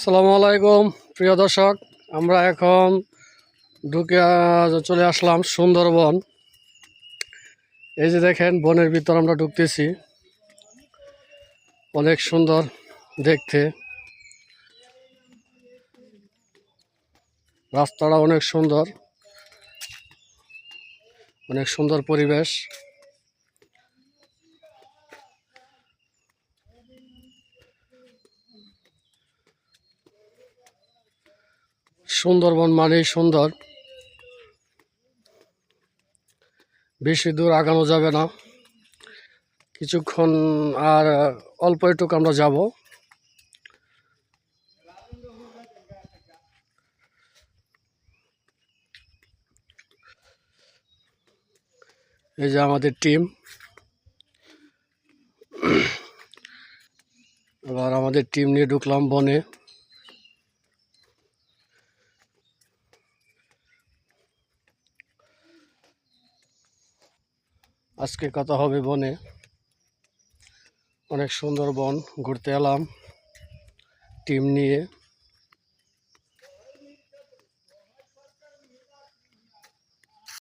আসসালামু আলাইকুম প্রিয় দর্শক, আমরা এখন ঢুকে চলে আসলাম সুন্দরবন। এই যে দেখেন, বনের ভিতর আমরা ঢুকতেছি। অনেক সুন্দর দেখতে, রাস্তাটা অনেক সুন্দর, অনেক সুন্দর পরিবেশ। সুন্দরবন মানেই সুন্দর। বেশি দূর আগানো যাবে না, কিছুক্ষণ আর অল্প একটুকু আমরা যাব। এই যে আমাদের টিম, এবার আমাদের টিম নিয়ে ঢুকলাম বনে। আজকে কথা হবে বনে। অনেক সুন্দর বন, ঘুরতে এলাম টিম নিয়ে।